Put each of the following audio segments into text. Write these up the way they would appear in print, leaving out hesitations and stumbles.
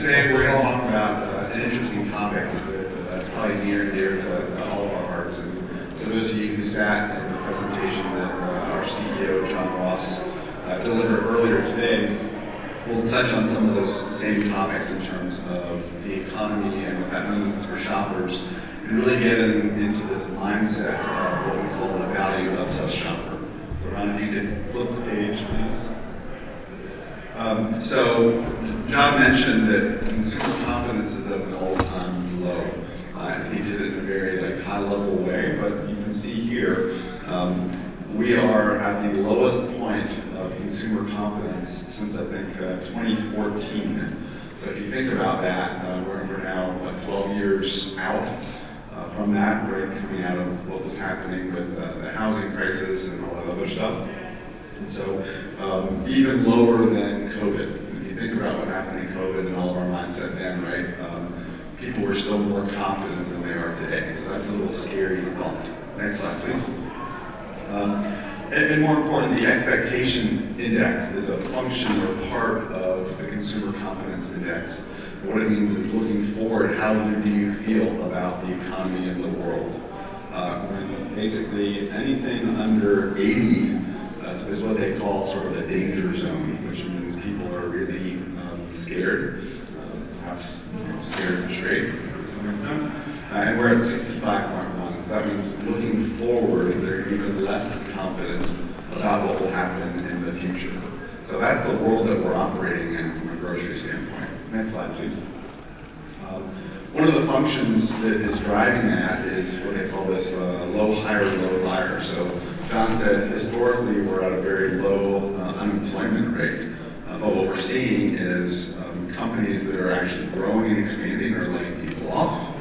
Today we're going to talk about an interesting topic that's probably near and dear to all of our hearts. And for those of you who sat in the presentation that our CEO, John Ross, delivered earlier today, we'll touch on some of those same topics in terms of the economy and what that means for shoppers, and really getting into this mindset of what we call the value obsessed shopper. So Ron, if you could flip the page, please. So John mentioned that consumer confidence is at an all-time low. And he did it in a very high-level way, but you can see here, we are at the lowest point of consumer confidence since I think 2014. So if you think about that, we're now 12 years out from that. We're coming out of what was happening with the housing crisis and all that other stuff. And so even lower than COVID. If you think about what happened in COVID and all of our mindset then, right? People were still more confident than they are today. So that's a little scary thought. Next slide, please. And more important, the expectation index is a function or part of the consumer confidence index. What it means is looking forward, how good do you feel about the economy and the world? When basically anything under 80 is what they call sort of a danger zone, which means people are really scared, perhaps scared and straight. And we're at 65.1, so that means looking forward, they're even less confident about what will happen in the future. So that's the world that we're operating in from a grocery standpoint. Next slide, please. One of the functions that is driving that is what they call this low hire, low fire. So John said historically we're at a very low unemployment rate, but what we're seeing is companies that are actually growing and expanding are laying people off.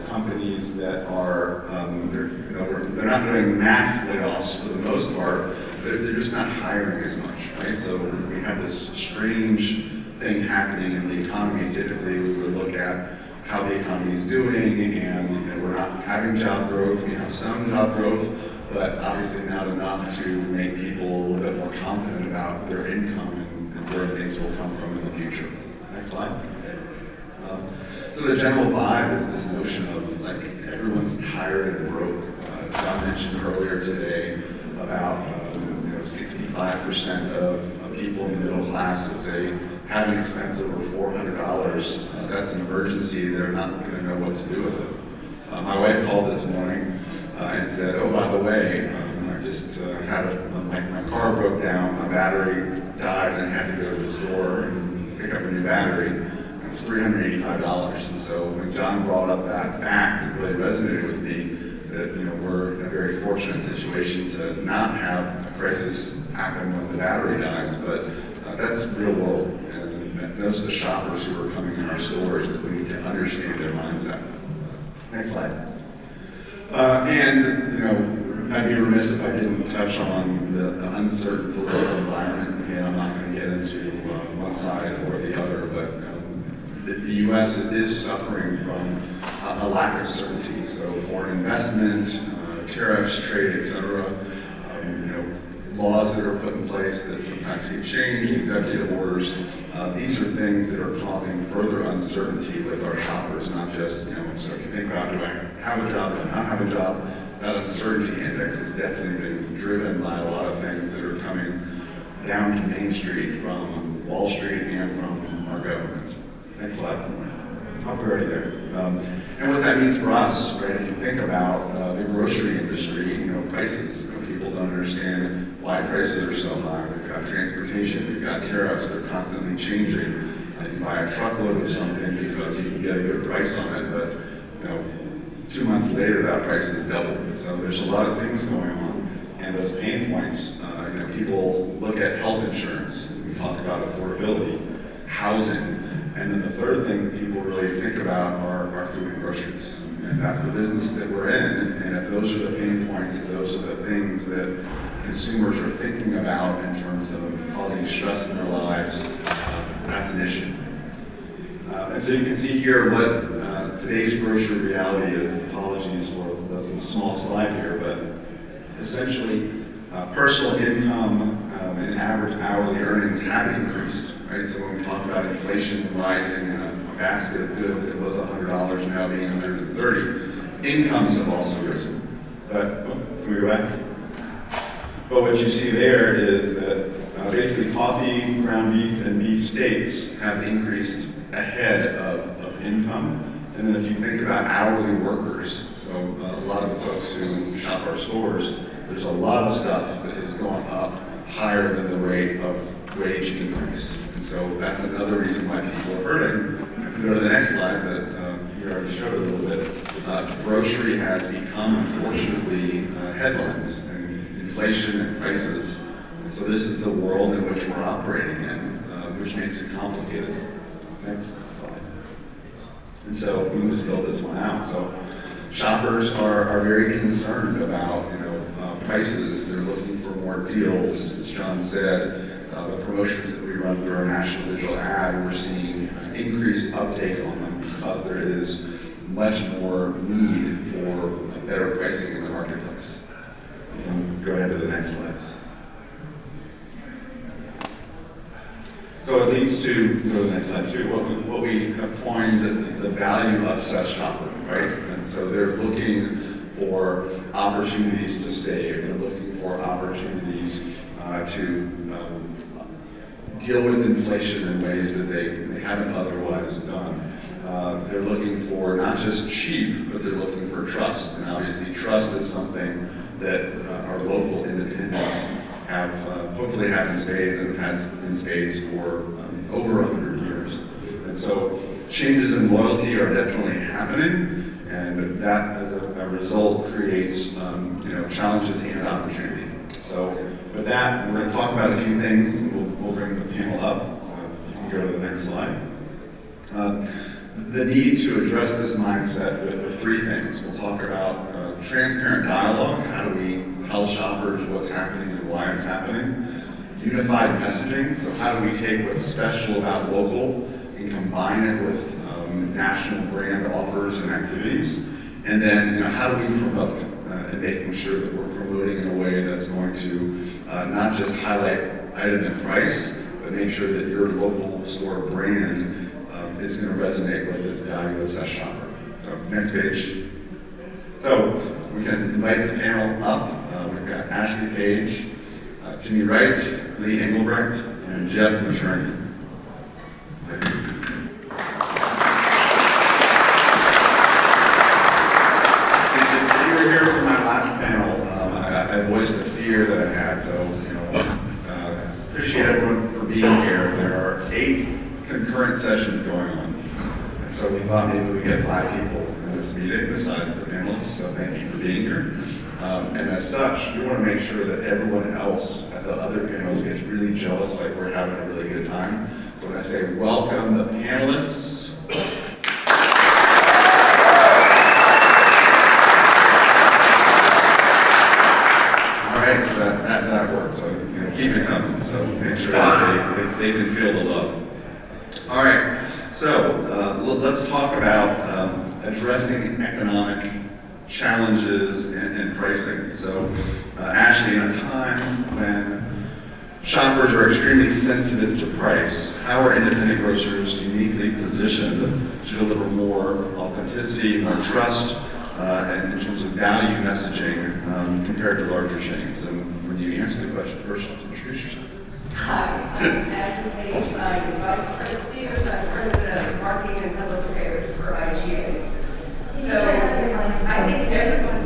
Companies that are, they're not doing mass layoffs for the most part, but they're just not hiring as much, right? So we have this strange thing happening in the economy. Typically, we would look at how the economy is doing, and we're not having job growth. We have some job growth, but obviously not enough to make people a little bit more confident about their income and where things will come from in the future. Next slide. So the general vibe is this notion of everyone's tired and broke. John mentioned earlier today about 65% of people in the middle class, if they have an expense over $400, that's an emergency. They're not going to know what to do with it. My wife called this morning and said, "Oh, by the way, I just had my car broke down, my battery died, and I had to go to the store and pick up a new battery. It was $385. And so when John brought up that fact, it really resonated with me that we're in a very fortunate situation to not have a crisis happen when the battery dies, but that's real world, and those are the shoppers who are coming in our stores that we need to understand their mindset. Next slide. And I'd be remiss if I didn't touch on the uncertain political environment. Again, I'm not going to get into one side or the other, but the U.S. is suffering from a lack of certainty. So foreign investment, tariffs, trade, etc., laws that are put in place that sometimes get changed, executive orders. These are things that are causing further uncertainty with our shoppers, not just, so if you think about, do I have a job, do I not have a job? That uncertainty index has definitely been driven by a lot of things that are coming down to Main Street from Wall Street and from our government. Next slide. I'll be already there. And what that means for us, right, if you think about the grocery industry, prices, people don't understand why prices are so high. We've got transportation, we've got tariffs, they're constantly changing. You buy a truckload of something because you can get a good price on it, but 2 months later that price is doubled. So there's a lot of things going on, and those pain points, people look at health insurance, we talk about affordability, housing, and then the third thing that people really think about are food and groceries. And that's the business that we're in, and if those are the pain points, if those are the things that consumers are thinking about in terms of causing stress in their lives, that's an issue. And so you can see here what today's grocery reality is. Apologies for the small slide here, but essentially personal income and average hourly earnings have increased. right? So when we talk about inflation rising and a basket of goods that was $100 now being $130, incomes have also risen. But, can we go back? But what you see there is that basically coffee, ground beef, and beef steaks have increased ahead of income. And then if you think about hourly workers, so a lot of the folks who shop our stores, there's a lot of stuff that has gone up higher than the rate of wage increase. And so that's another reason why people are hurting. If we go to the next slide that you already showed a little bit, grocery has become, unfortunately, headlines, and inflation and prices. And so this is the world in which we're operating in, which makes it complicated. Next slide. And so we just build this one out. So shoppers are very concerned about prices. They're looking for more deals. As John said, the promotions that we run through our national digital ad, we're seeing increased uptake on them because there is much more need for better pricing in the marketplace. And go ahead to the next slide. So it leads to, go to the next slide too, what we have coined the value-obsessed shopper, right? And so they're looking for opportunities to save. They're looking for opportunities to deal with inflation in ways that they haven't otherwise done. They're looking for not just cheap, but they're looking for trust. And obviously trust is something that our local independents have hopefully had in spades and have had in spades for over 100 years. And so changes in loyalty are definitely happening, and that as a result creates challenges and opportunity. So with that, we're going to talk about a few things. We'll bring the panel up. You can go to the next slide. The need to address this mindset with three things. We'll talk about transparent dialogue. How do we tell shoppers what's happening and why it's happening? Unified messaging. So how do we take what's special about local and combine it with national brand offers and activities? And then how do we promote and making sure that we're promoting in a way that's going to not just highlight item and price, but make sure that your local store brand is going to resonate with this value-obsessed shopper. So next page. So we can invite the panel up. We've got Ashley Page, Timmy Wright, Lee Engelbrecht, and Jeff Maturani. I voiced the fear that I had, so appreciate everyone for being here. There are 8 concurrent sessions going on, and so we thought maybe we get 5 people in this meeting besides the panelists. So thank you for being here. And as such, we want to make sure that everyone else at the other panels gets really jealous, like we're having a really good time. So when I say welcome the panelists. So that works. So keep it coming. So make sure that they can feel the love. All right. So let's talk about addressing economic challenges and pricing. So Ashley, in a time when shoppers are extremely sensitive to price, how are independent grocers uniquely positioned to deliver more authenticity, more trust, and in terms of value messaging compared to larger chains? And when you answer the question, first introduce yourself. Hi, I'm Ashley Page. I'm Senior Vice President of Marketing and Public Affairs for IGA. So I think everyone.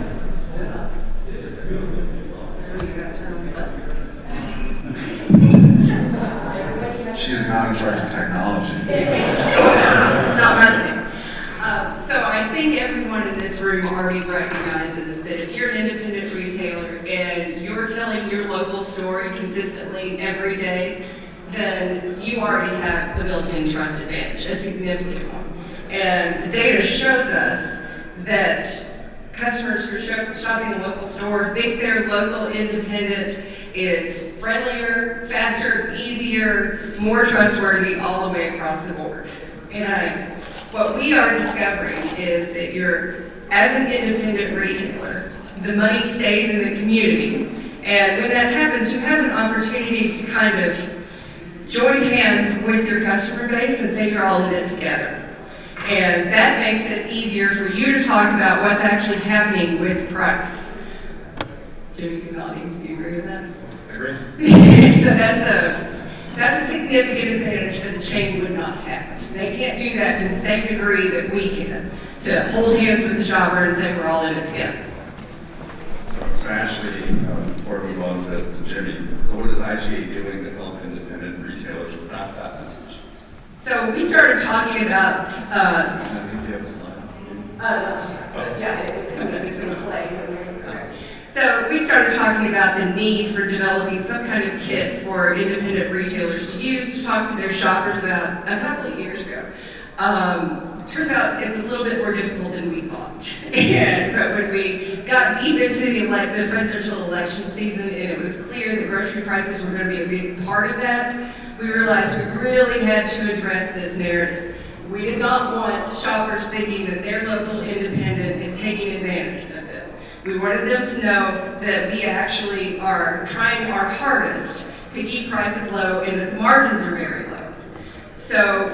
She is not in charge of technology. It's not my thing. So I think everyone in this room already recognizes that if you're an independent retailer and you're telling your local story consistently every day, then you already have a built-in trust advantage, a significant one. And the data shows us that customers who are shopping in local stores think their local independent is friendlier, faster, easier, more trustworthy all the way across the board. And what we are discovering is that as an independent retailer, the money stays in the community. And when that happens, you have an opportunity to kind of join hands with your customer base and say you're all in it together. And that makes it easier for you to talk about what's actually happening with price. Jimmy, you're nodding. Do you agree with that? I agree. So that's a significant advantage that the chain would not have. They can't do that to the same degree that we can, to hold hands with the shopper and say we're all in it together. So Ashley, before we move on to Jimmy, so what is IGA doing to help independent retailers craft that message? So we started talking about, I think you have a slide. yeah, it's going to play. Okay. So we started talking about the need for developing some kind of kit for independent retailers to use to talk to their shoppers about a couple of years ago. Turns out it's a little bit more difficult than we thought. But when we got deep into the presidential election season and it was clear that grocery prices were going to be a big part of that, we realized we really had to address this narrative. We did not want shoppers thinking that their local independent is taking advantage of them. We wanted them to know that we actually are trying our hardest to keep prices low and that the margins are very low. So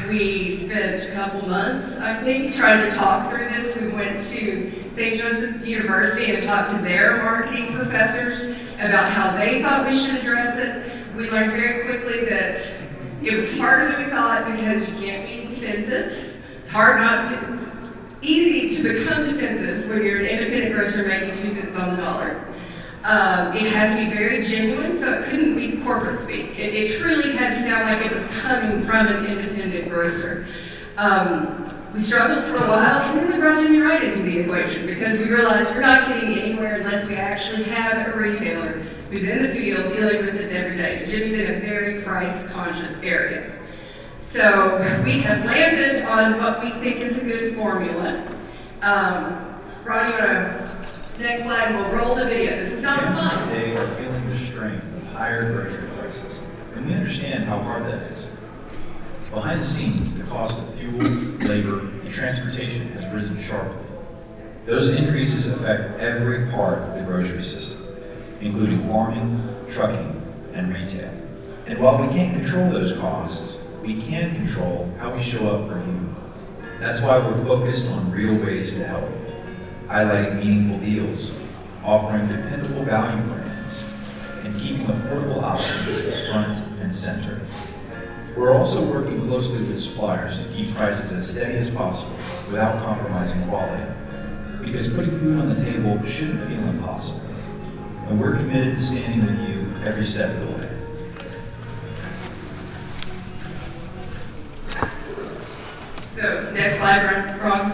we spent a couple months, I think, trying to talk through this. We went to St. Joseph's University and talked to their marketing professors about how they thought we should address it. We learned very quickly that it was harder than we thought because you can't be defensive. It's hard not to, it's easy to become defensive when you're an independent grocer making 2 cents on the dollar. It had to be very genuine, so it couldn't be corporate speak. It truly had to sound like it was coming from an independent grocer. We struggled for a while, and then we brought Jimmy right into the equation because we realized we're not getting anywhere unless we actually have a retailer who's in the field dealing with this every day. Jimmy's in a very price-conscious area. So we have landed on what we think is a good formula. Ron, you want to, next slide, and we'll roll the video. This is not fun. Today are feeling the strain of higher grocery prices, and we understand how hard that is. Behind the scenes, the cost of fuel, labor, and transportation has risen sharply. Those increases affect every part of the grocery system, including farming, trucking, and retail. And while we can't control those costs, we can control how we show up for you. That's why we're focused on real ways to help, highlighting meaningful deals, offering dependable value brands, and keeping affordable options front and center. We're also working closely with suppliers to keep prices as steady as possible without compromising quality, because putting food on the table shouldn't feel impossible. And we're committed to standing with you every step of the way. So next slide, Ron.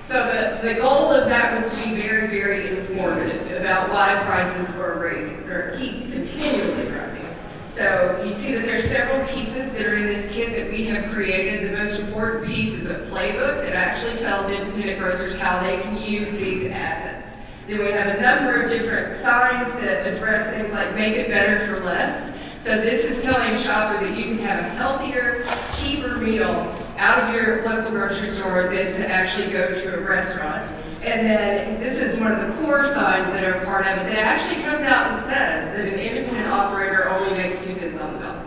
So the goal of that was to be very, very informative about why prices were raising, or keep continually rising. So you see that there's several pieces that are in this kit that we have created. The most important piece is a playbook that actually tells independent grocers how they can use these assets. Then we have a number of different signs that address things like make it better for less. So this is telling a shopper that you can have a healthier, cheaper meal out of your local grocery store than to actually go to a restaurant. And then this is one of the core signs that are part of it that actually comes out and says that an independent operator only makes 2 cents on the dollar.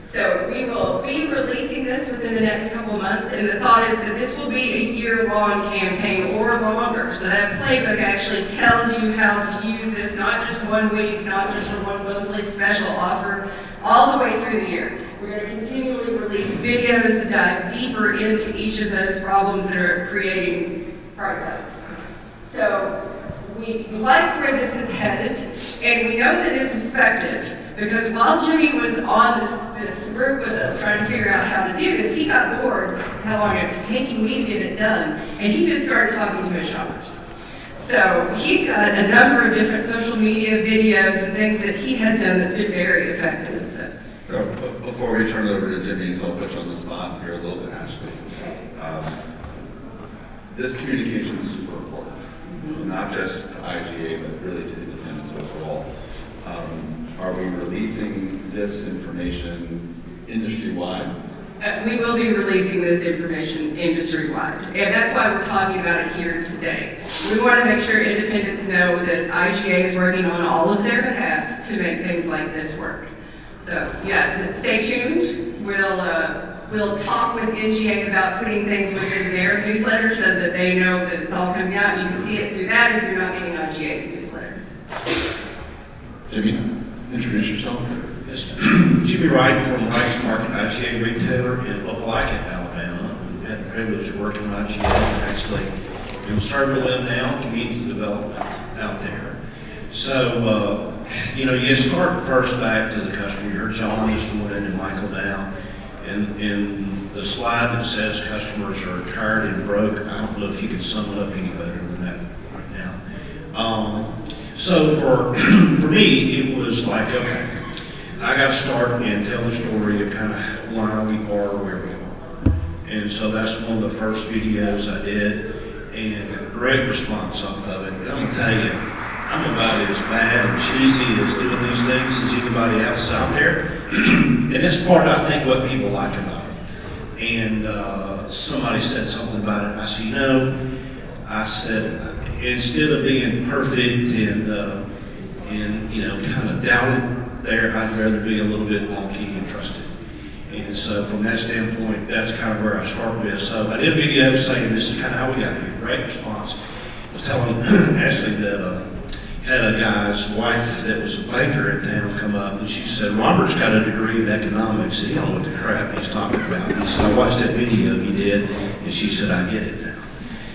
So we will be releasing this within the next couple months, and the thought is that this will be a year-long campaign or longer. So that playbook actually tells you how to use this, not just 1 week, not just for one monthly special offer, all the way through the year. We're going to continually release videos that dive deeper into each of those problems that are creating price hikes. So we like where this is headed, and we know that it's effective because while Jimmy was on this route with us trying to figure out how to do this, he got bored how long it was taking me to get it done, and he just started talking to his shoppers. So he's got a number of different social media videos and things that he has done that's been very effective. So before we turn it over to Jimmy, so I'll put you on the spot here a little bit, Ashley. This communication is super important, not just to IGA, but really to independents overall. Are we releasing this information industry-wide? We will be releasing this information industry-wide, and that's why we're talking about it here today. We want to make sure independents know that IGA is working on all of their behalves to make things like this work. So yeah, stay tuned. We'll talk with NGA about putting things within their newsletter so that they know that it's all coming out. You can see it through that if you're not getting on GA's newsletter. Jimmy, introduce yourself. Yes, Jimmy Wright from Wright's Market IGA retailer in Opelika, Alabama. I've had the privilege of working with IGA, actually, starting with them now, community development out there. So, you start first back to the customer. You heard John this morning and Michael down. And in the slide that says customers are tired and broke, I don't know if you can sum it up any better than that right now. So for me, it was like, okay, I got to start and tell the story of kind of why we are where we are. And so that's one of the first videos I did, and got a great response off of it. And I'm gonna tell you, I'm about as bad and cheesy as doing these things as anybody else out there. And that's part of, I think, what people like about it. And somebody said something about it, and I said, I said, instead of being perfect and kind of doubted there, I'd rather be a little bit wonky and trusted. And so from that standpoint, that's kind of where I start with. So I did a video saying this is kind of how we got here. Great response. I was telling Ashley that had a guy's wife that was a banker in town come up, and she said, Robert's got a degree in economics, and he don't know what the crap he's talking about. He said, I watched that video you did, and she said, I get it now.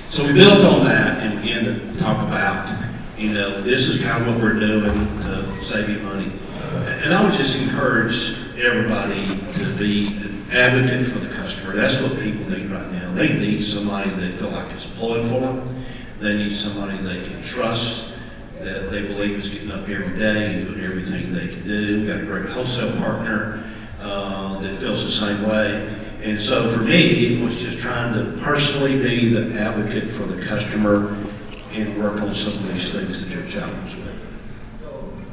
So we built on that and began to talk about, this is kind of what we're doing to save you money. And I would just encourage everybody to be an advocate for the customer. That's what people need right now. They need somebody they feel like is pulling for them. They need somebody they can trust, that they believe is getting up every day and doing everything they can do. We've got a great wholesale partner that feels the same way. And so for me, it was just trying to personally be the advocate for the customer and work on some of these things that they're challenged with.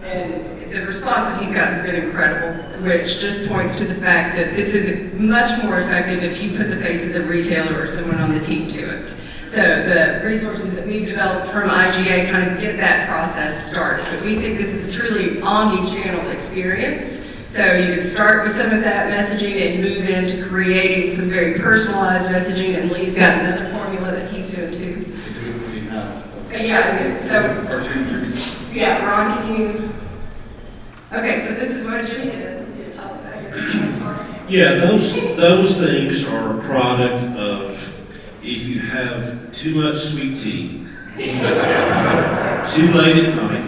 And the response that he's gotten has been incredible, which just points to the fact that this is much more effective if you put the face of the retailer or someone on the team to it. So the resources that we've developed from IGA kind of get that process started. But we think this is truly omni-channel experience. So you can start with some of that messaging and move into creating some very personalized messaging. And Lee's got another formula that he's doing too. Yeah, so, Cartoon, Jimmy. yeah, Ron, can you? Okay, so this is what Jimmy did. You talk about your Yeah, those things are a product of if you have too much sweet tea, too late at night,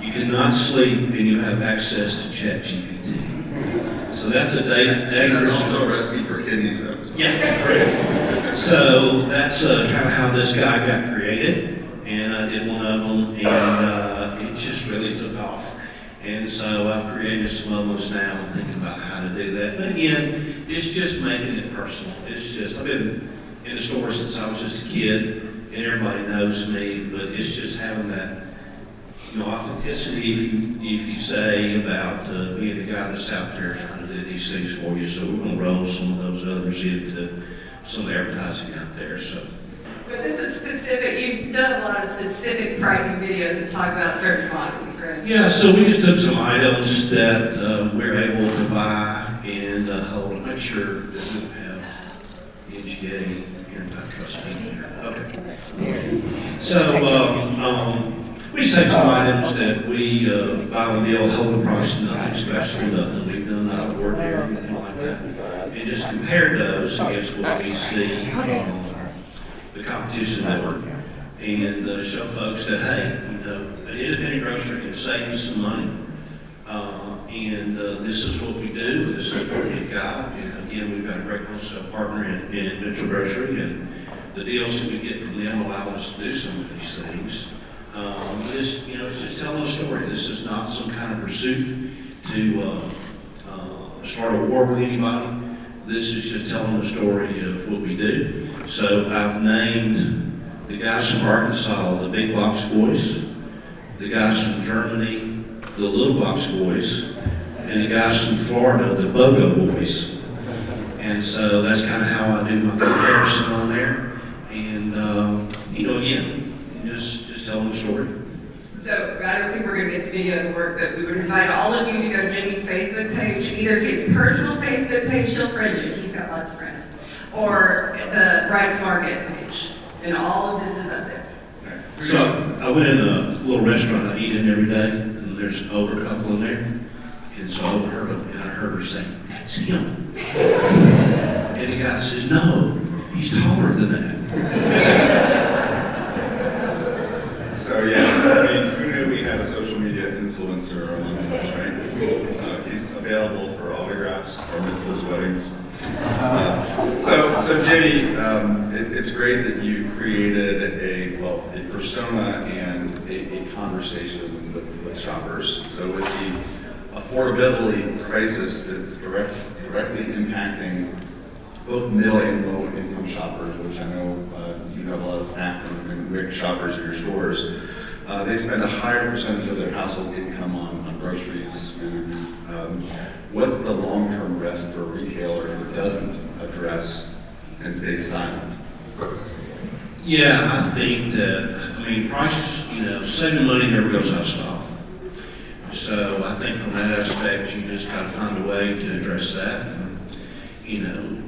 you cannot sleep, and you have access to ChatGPT. So that's a dangerous. That's also a recipe for kidney stones. Yeah, correct. So that's kind of how this guy got created, and I did one of them, and it just really took off. And so I've created some others now and thinking about how to do that. But again, it's just making it personal. It's just, I've been in the store since I was just a kid, and everybody knows me, but it's just having that, authenticity, if you say about being the guy that's out there trying to do these things for you. So we're going to roll some of those others into some advertising out there. So. But this is specific, you've done a lot of specific pricing videos that talk about certain commodities, right? Yeah, so we just took some items that we're able to buy and hold and make sure that we have NGA antitrust in there. Okay. So we just take some items that we buy on the deal, hold the price, nothing special, nothing we've done out of the ordinary, anything like that. And just compare those against what we see the competition network, and show folks that, hey, an independent grocer can save you some money, and this is what we do, this is what we've got, and again, we've got a great wholesale partner in Mitchell Grocery, and the deals that we get from them allow us to do some of these things. It's just telling a story. This is not some kind of pursuit to start a war with anybody. This is just telling the story of what we do. So I've named the guys from Arkansas the Big Box Boys, the guys from Germany the Little Box Boys, and the guys from Florida the BOGO Boys. And so that's kind of how I do my comparison on there. And again, just telling the story. So I don't think we're gonna get the video to work, but we would invite all of you to go to Jimmy's Facebook page, either his personal Facebook page, he'll friend you, he's got lots of friends, or the Wright's Market page, and all of this is up there. So I went in a little restaurant I eat in every day, and there's an older couple in there. And so I overheard them, and I heard her say, "That's him." And the guy says, "No, he's taller than that." So yeah, I mean, who knew we had a social media influencer amongst us, right? He's available for autographs or Miss weddings. So Jimmy, it's great that you created a persona and a conversation with shoppers. So with the affordability crisis that's directly impacting both middle and low income shoppers, which I know you have a lot of SNAP and WIC shoppers at your stores, they spend a higher percentage of their household income on groceries, food. What's the long-term risk for a retailer who doesn't address and stays silent? Yeah, I think that, price, saving money never goes out of style. So I think from that aspect, you just gotta find a way to address that. And,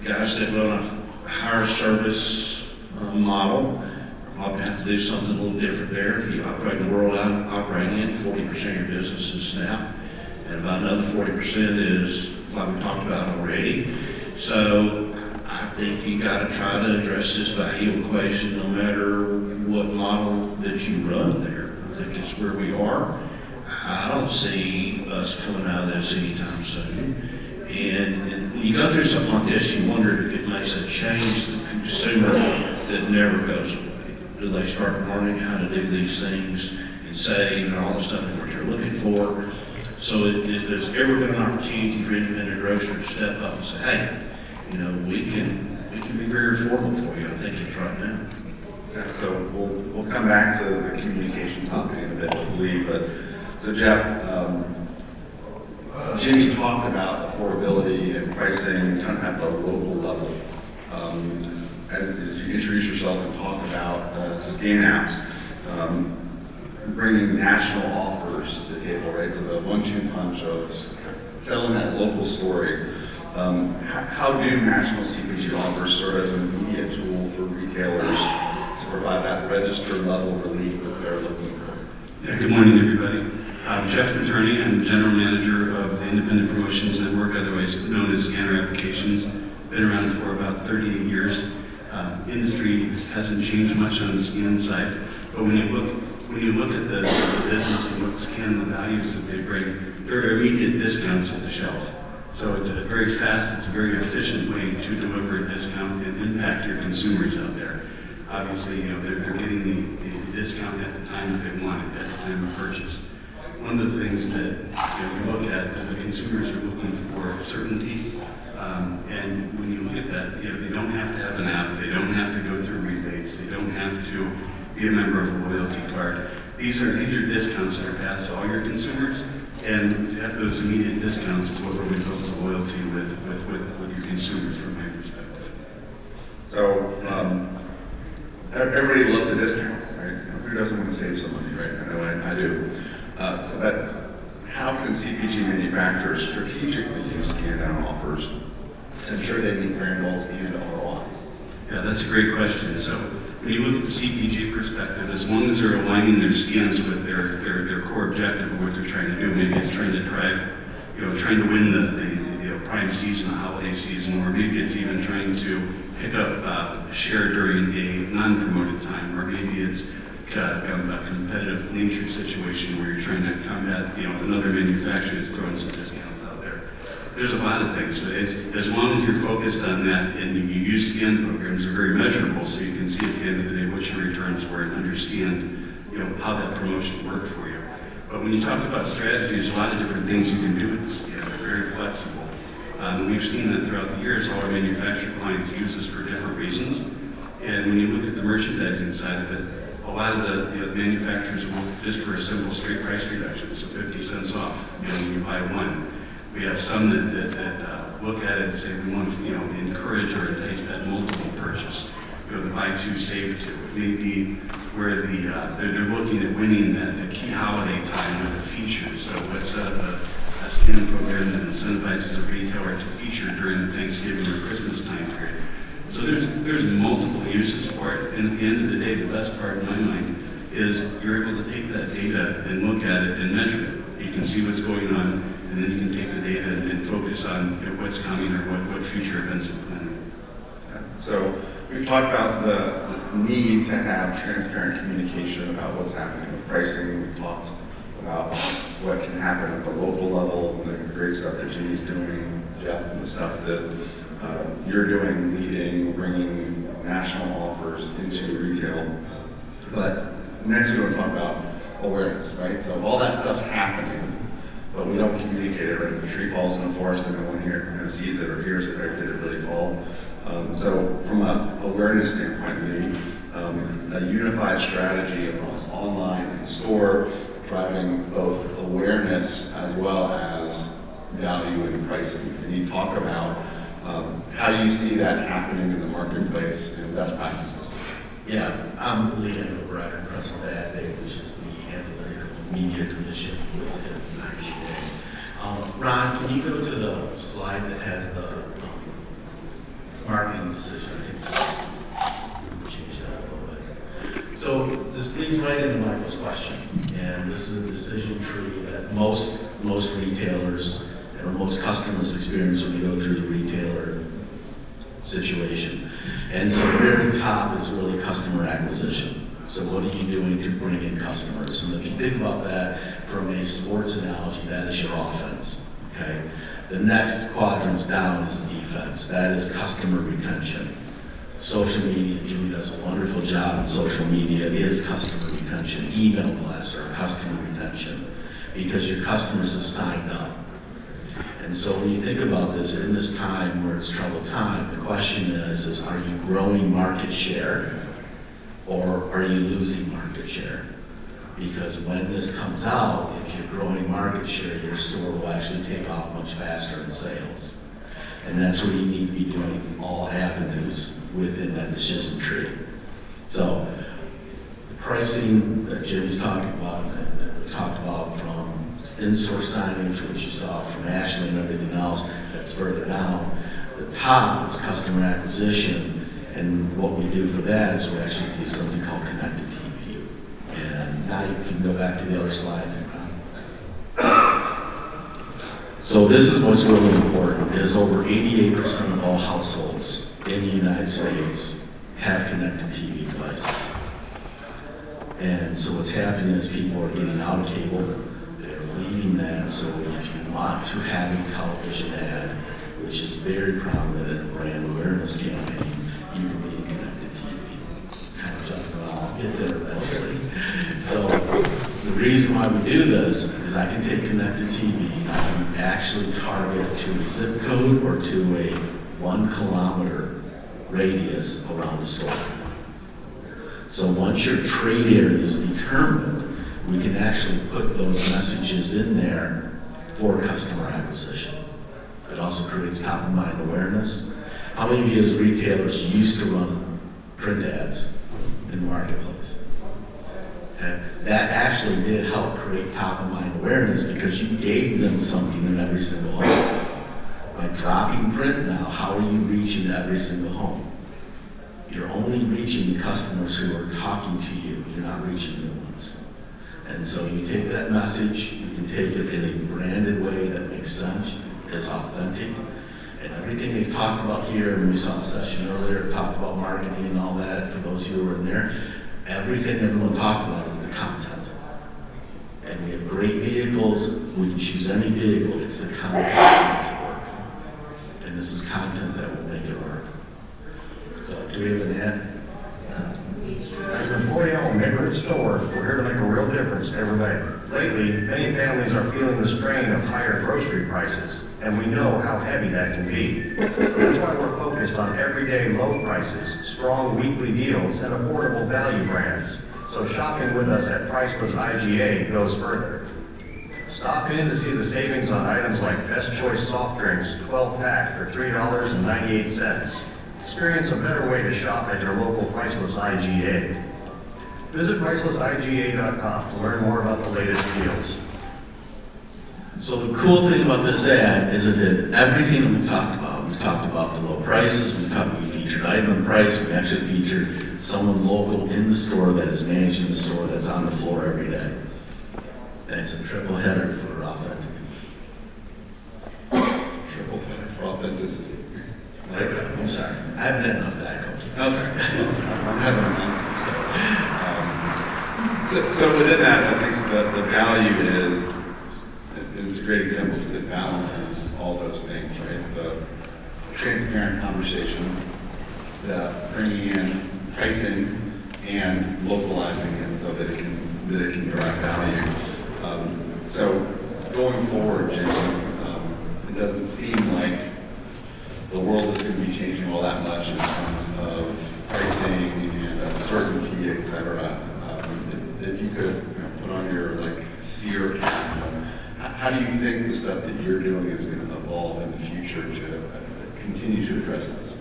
guys that run a higher service model probably have to do something a little different there. If you operate in the world I'm operating in, 40% of your business is SNAP, and about another 40% is, like we talked about already. So I think you got to try to address this value equation no matter what model that you run there. I think it's where we are. I don't see us coming out of this anytime soon. And when you go through something like this, you wonder if it makes a change to the consumer that never goes away. Do they start learning how to do these things and save and all the stuff that you're looking for? So if there's ever been an opportunity for independent grocers to step up and say, hey, we can be very affordable for you, I think it's right now. Yeah, so we'll come back to the communication topic in a bit with Lee, but so Jeff, Jimmy talked about affordability and pricing kind of at the local level. As you introduce yourself and talk about scan apps, bringing national offers to the table, right? So the 1-2 punch of telling that local story. How do national CPG offers serve as an immediate tool for retailers to provide that register level relief that they're looking for? Yeah, good morning, everybody. I'm Jeff Materni. I'm the General Manager of the Independent Promotions Network, otherwise known as Scanner Applications. Been around for about 38 years. Industry hasn't changed much on the scan side, but when you look at the business and what scan the values that they bring, there are immediate discounts at the shelf. So it's a very fast, it's a very efficient way to deliver a discount and impact your consumers out there. Obviously, they're getting the discount at the time that they want it, at the time of purchase. One of the things that you look at, the consumers are looking for certainty, and when you look at that, they don't have to have an app, they don't have to go through rebates, they don't have to be a member of a loyalty card. These are discounts that are passed to all your consumers, and to have those immediate discounts is what really builds the loyalty with your consumers from my perspective. So everybody loves a discount, right? Who doesn't want to save some money, right? I know I do. But how can CPG manufacturers strategically use scan-down offers to ensure they meet brand goals and ROI? Yeah, that's a great question. So when you look at the CPG perspective, as long as they're aligning their scans with their core objective of what they're trying to do, maybe it's trying to drive, trying to win the prime season, the holiday season, or maybe it's even trying to pick up share during a non-promoted time, or maybe it's a competitive nature situation where you're trying to combat, another manufacturer that's throwing some discounts out there. There's a lot of things. So as long as you're focused on that and you use scan programs, they're very measurable, so you can see at the end of the day what your returns were and understand, how that promotion worked for you. But when you talk about strategy, there's a lot of different things you can do with the scan. They're very flexible. We've seen that throughout the years, all our manufacturer clients use this for different reasons. And when you look at the merchandising side of it, a lot of the manufacturers will just for a simple straight price reduction, so 50 cents off, when you buy one. We have some that look at it and say we want to, encourage or entice that multiple purchase, the buy two, save two. It may be where they're looking at winning the key holiday time with the features. So let's set up a skin program that incentivizes a retailer to feature during the Thanksgiving or Christmas time period. So there's multiple uses for it. And at the end of the day, the best part in my mind is you're able to take that data and look at it and measure it. You can see what's going on, and then you can take the data and focus on what's coming or what future events are planning. So we've talked about the need to have transparent communication about what's happening with pricing. We've talked about what can happen at the local level, the great stuff that Jimmy's doing, Jeff, and the stuff that you're doing, leading, bringing national offers into retail. But next we're going to talk about awareness, right? So if all that stuff's happening, but we don't communicate it, right? If a tree falls in the forest and no one here sees it or hears it, right? Did it really fall? So from an awareness standpoint, maybe a unified strategy across online and store, driving both awareness as well as value and pricing. Can you talk about how you see that happening in the marketplace and best practices? Yeah, I'm leading the Director and President of AdVig, which is the analytical media division within IGA. Ron, can you go to the slide that has the marketing decision? I think so. Change that a little bit. So this leads right into Michael's question, and this is a decision tree that most retailers or most customers experience when they go through the retailer situation. And so the very top is really customer acquisition. So what are you doing to bring in customers? And if you think about that from a sports analogy, that is your offense, okay? The next quadrants down is defense. That is customer retention. Social media, Jimmy does a wonderful job in social media, is customer retention. Email blasts are customer retention because your customers have signed up. And so when you think about this, in this time where it's troubled time, the question is are you growing market share or are you losing market share? Because when this comes out, if you're growing market share, your store will actually take off much faster in sales. And that's where you need to be doing all avenues within that decision tree. So the pricing that Jimmy's talking about and that we've talked about from in-store signage, which you saw from Ashley and everything else that's further down. The top is customer acquisition, and what we do for that is we actually do something called connected TV. And now you can go back to the other slide. So this is what's really important, is over 88% of all households in the United States have connected TV devices. And so what's happening is people are getting out of cable, leaving that, so if you want to have a television ad, which is very prominent in the brand awareness campaign, you can be in connected TV. Kind of jumping around, I'll get there eventually. So the reason why we do this is I can take connected TV, I can actually target to a zip code or to a 1 kilometer radius around the store. So once your trade area is determined, we can actually put those messages in there for customer acquisition. It also creates top of mind awareness. How many of you as retailers used to run print ads in the marketplace? Okay. That actually did help create top of mind awareness because you gave them something in every single home. By dropping print now, how are you reaching every single home? You're only reaching customers who are talking to you. You're not reaching new ones. And so you take that message, you can take it in a branded way that makes sense, is authentic, and everything we've talked about here, and we saw a session earlier, talked about marketing and all that, for those who were in there, everything everyone talked about is the content. And we have great vehicles, we can choose any vehicle, it's the content that makes it work. And this is content that will make it work. So, do we have an ad? As an employee-owned neighborhood store, we're here to make a real difference every day. Lately, many families are feeling the strain of higher grocery prices, and we know how heavy that can be. That's why we're focused on everyday low prices, strong weekly deals, and affordable value brands. So shopping with us at Priceless IGA goes further. Stop in to see the savings on items like Best Choice soft drinks, 12-pack for $3.98. Experience a better way to shop at your local Priceless IGA. Visit PricelessIGA.com to learn more about the latest deals. So the cool thing about this ad is it did everything that we've talked about. We talked about the low prices, we featured item price, we actually featured someone local in the store that is managing the store that's on the floor every day. That's a triple header for authentic. Triple header for authenticity. I like that. I'm sorry, I haven't had enough Diet Coke. Okay. I'm having a so within that, I think that the value is, it was a great example because it balances all those things, right? The transparent conversation, the bringing in pricing and localizing it so that it can drive value. So going forward, Jim, it doesn't seem like the world is going to be changing all that much in terms of pricing and uncertainty, et cetera. If you could put on your seer cap, how do you think the stuff that you're doing is going to evolve in the future to continue to address this?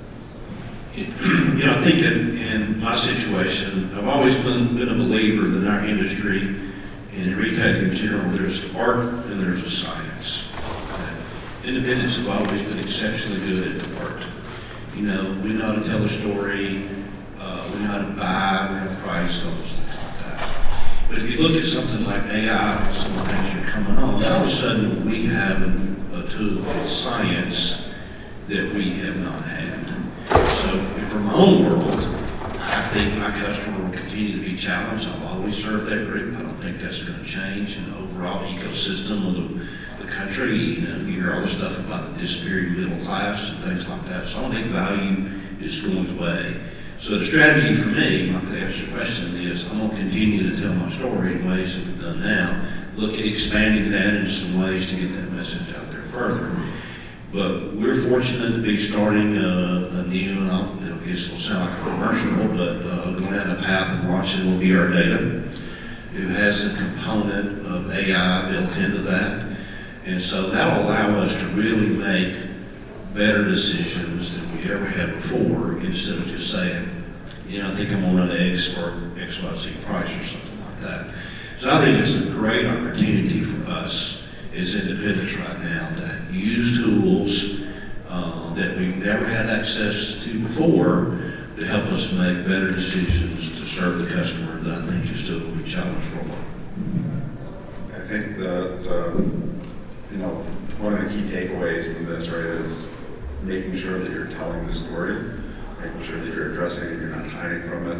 I think in my situation, I've always been a believer that in our industry and in retailing in general, there's art and there's a science. Independents have always been exceptionally good at the art. We know how to tell a story, we know how to buy, we know how to price, all those things like that. But if you look at something like AI and some of the things that are coming on, all of a sudden we have a tool called science that we have not had. So from my own world, I think my customer will continue to be challenged. I'll always serve that group. I don't think that's going to change in the overall ecosystem of the country. You hear all the stuff about the disappearing middle class and things like that. So I don't think value is going away. So the strategy for me, I'm going to answer your question, is I'm going to continue to tell my story in ways that we've done now. Look at expanding that in some ways to get that message out there further. But we're fortunate to be starting a new, and I guess it'll sound like a commercial, but going down the path of launching will be our data. It has a component of AI built into that. And so that'll allow us to really make better decisions than we ever had before, instead of just saying, I think I'm going to run eggs for XYZ price or something like that. So I think it's a great opportunity for us as independents right now to use tools that we've never had access to before to help us make better decisions to serve the customer that I think is still going to be challenged for a while. I think that one of the key takeaways from this, right, is making sure that you're telling the story, making sure that you're addressing it, you're not hiding from it,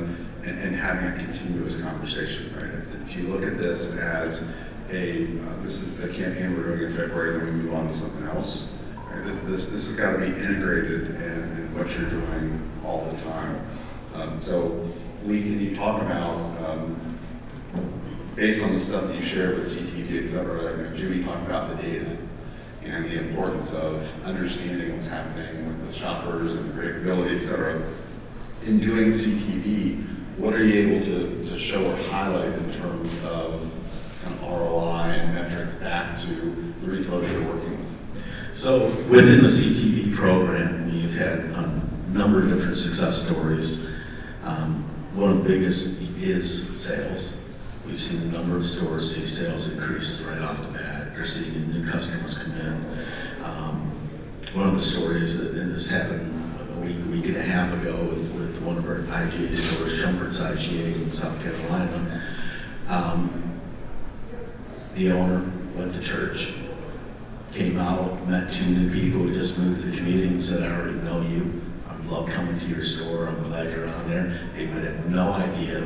and having a continuous conversation, right? If you look at this as this is the campaign we're doing in February, then we move on to something else. Right? This has got to be integrated in what you're doing all the time. So, Lee, can you talk about, based on the stuff that you shared with CTV, et cetera, Jimmy talked about the data and the importance of understanding what's happening with the shoppers and the predictability, et cetera. In doing CTV, what are you able to show or highlight in terms of kind of ROI and metrics back to the retailers you're working with? So within the CTV program, we've had a number of different success stories. One of the biggest is sales. We've seen a number of stores see sales increases right off the bat. They're seeing new customers come in. One of the stories that this happened a week and a half ago with one of our IGA stores, Shumpert's IGA in South Carolina. The owner went to church, came out, met two new people who just moved to the community and said, I already know you. I love coming to your store. I'm glad you're on there. They would have no idea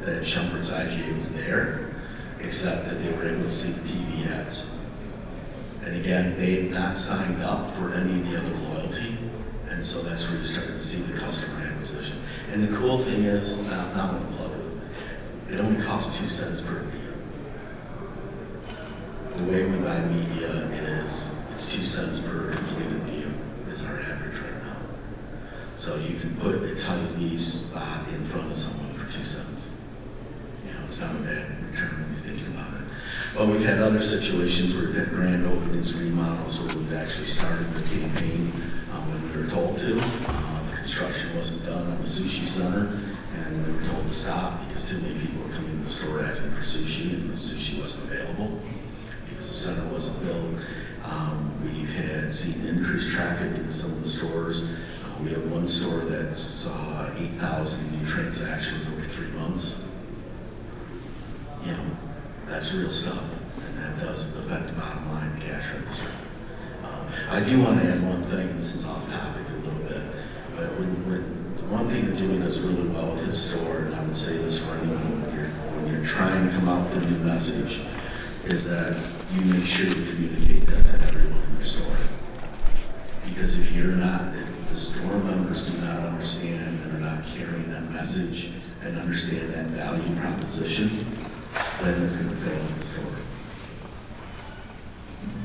that Shumpert's IGA was there, except that they were able to see the TV ads. And again, they had not signed up for any of the other loyalty, and so that's where you started to see the customer acquisition. And the cool thing is, now I'm going to plug it, it only costs 2 cents per view. The way we buy media is, it's 2 cents per completed view is our average right now. So you can put a TV spot in front of someone for 2 cents. It's not a bad return when you think about it. But we've had other situations where we've had grand openings, remodels, where we've actually started the campaign when we were told to. The construction wasn't done on the sushi center, and they were told to stop because too many people were coming to the store asking for sushi, and the sushi wasn't available because the center wasn't built. We've had seen increased traffic in some of the stores. We have one store that saw 8,000 new transactions over 3 months. You know, that's real stuff, and that does affect the bottom line, the cash register. I do want to add one thing. This is off topic a little bit, but one thing that Jimmy does really well with his store, and I would say this for anyone when you're trying to come out with a new message, is that you make sure you communicate that to everyone in your store. Because if the store members do not understand and are not carrying that message and understand that value proposition, then it's going to fail in the store.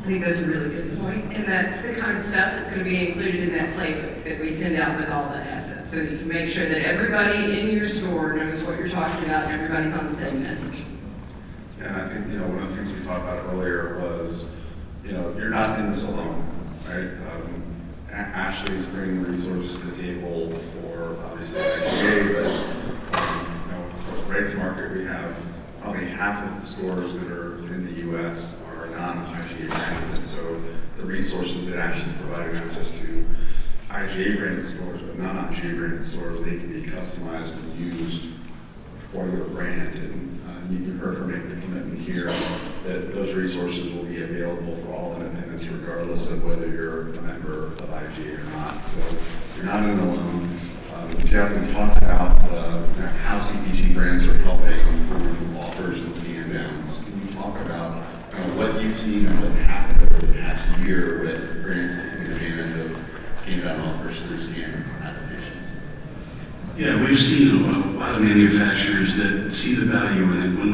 I think that's a really good point, and that's the kind of stuff that's going to be included in that playbook that we send out with all the assets, so that you can make sure that everybody in your store knows what you're talking about and everybody's on the same message. And I think, one of the things we talked about earlier was, you're not in this alone, right? Ashley's bringing resources to the table for obviously IGA, but Greg's Market, we have probably half of the stores that are in the U.S. are non-IGA branded, and so the resources that Ashley's providing not just to IGA branded stores, but non-IGA branded stores, they can be customized and used for your brand. And you heard her make the commitment here that those resources will be available for all independents, regardless of whether you're a member of IGA or not. So you're not in it alone. Jeff, we talked about how CPG brands are helping improve offers and scan downs. Can you talk about what you've seen and what's happened over the past year with brands taking advantage of scan down offers through scan applications? Yeah, we've seen a lot of manufacturers that see the value in it when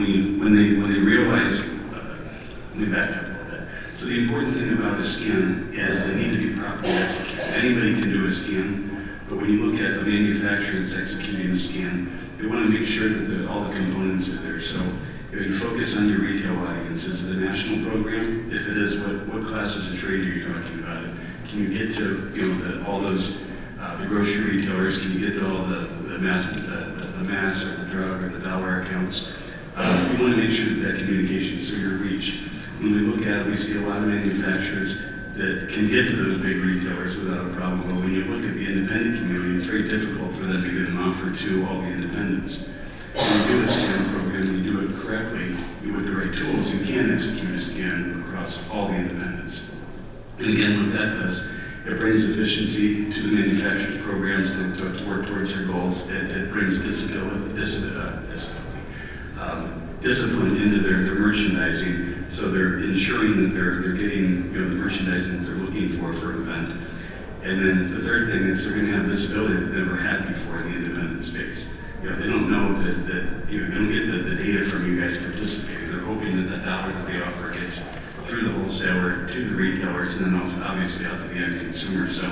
they realize. Let me back up a little bit. So the important thing about a scan is they need to be properly executed. Anybody can do a scan, but when you look at a manufacturer that's executing a scan, they want to make sure that all the components are there. So you focus on your retail audience. Is it a national program? If it is, what classes of trade are you talking about? Can you get to all those the grocery retailers? Can you get to all the mass or the drug or the dollar accounts? You want to make sure that communication, so your reach. When we look at it, we see a lot of manufacturers that can get to those big retailers without a problem. But when you look at the independent community, it's very difficult for them to get an offer to all the independents. When you do a scan program, and you do it correctly with the right tools, you can execute a scan across all the independents. And again, what that does, it brings efficiency to the manufacturer's programs to work towards their goals. It brings discipline into their merchandising, so they're ensuring that they're getting the merchandising that they're looking for an event. And then the third thing is they're going to have visibility that they never had before in the independent space. They don't know that they don't get the data from you guys participating. They're hoping that that dollar that they offer gets through the wholesaler to the retailers, and then also obviously out to the end consumer. So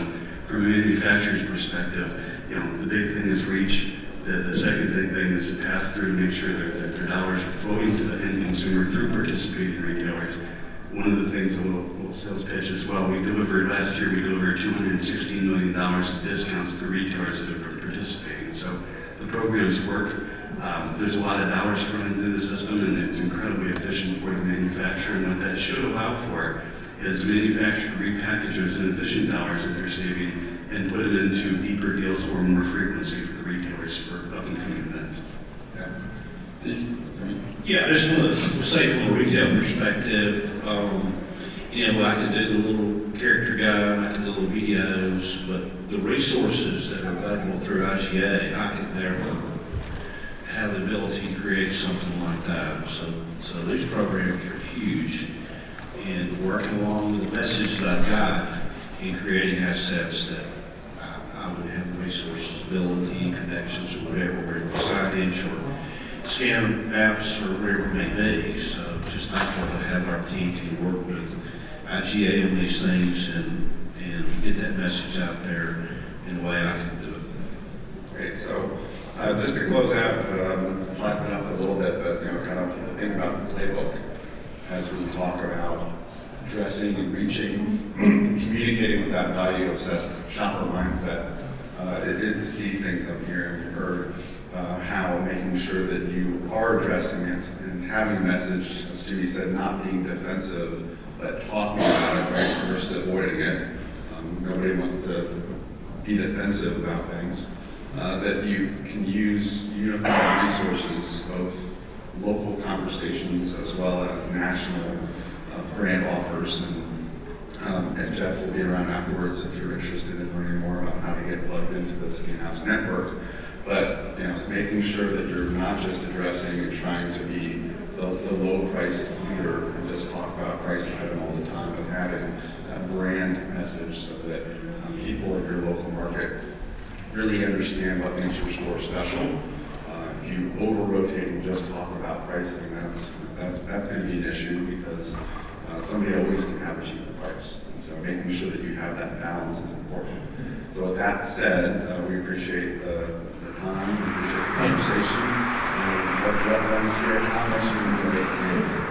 from a manufacturer's perspective, the big thing is reach. The second big thing is to pass through to make sure that their dollars are flowing to the end consumer through participating retailers. One of the things, a little sales pitch as well, last year we delivered $216 million in discounts to retailers that have been participating. So the programs work. There's a lot of dollars flowing through the system, and it's incredibly efficient for the manufacturer. And what that should allow for is the manufacturer to repackage those inefficient dollars that they're saving and put it into deeper deals or more frequency for the retailers for up-and-coming events. Yeah, I just want to say from a retail perspective, I can do the little character guide, I can do little videos, but the resources that are available through IGA, I could never have the ability to create something like that. So these programs are huge, and working along with the message that I've got in creating assets that I would have the resources, ability, connections, or whatever, whether it's signage or scan apps or whatever it may be. So just thankful to have our team to work with IGA on these things and get that message out there in a way I can do it. Great. So just to close out, slapping it up a little bit, but kind of think about the playbook as we talk about addressing and reaching and communicating with that value-obsessed shopper mindset. It's these things up here, and you heard how making sure that you are addressing it and having a message, as Jimmy said, not being defensive, but talking about it, right, versus avoiding it. Nobody wants to be defensive about things. That you can use unified resources, both local conversations as well as national brand offers. And Jeff will be around afterwards if you're interested in learning more about how to get plugged into the Skin House network. But making sure that you're not just addressing and trying to be the low price leader and just talk about price item all the time, but having that brand message so that people in your local market really understand what makes your store special. If you over-rotate and just talk about pricing, that's going to be an issue because somebody always can have a cheaper price. And so making sure that you have that balance is important. So with that said, we appreciate the time, we appreciate the conversation, and let's let them hear how much you enjoy it.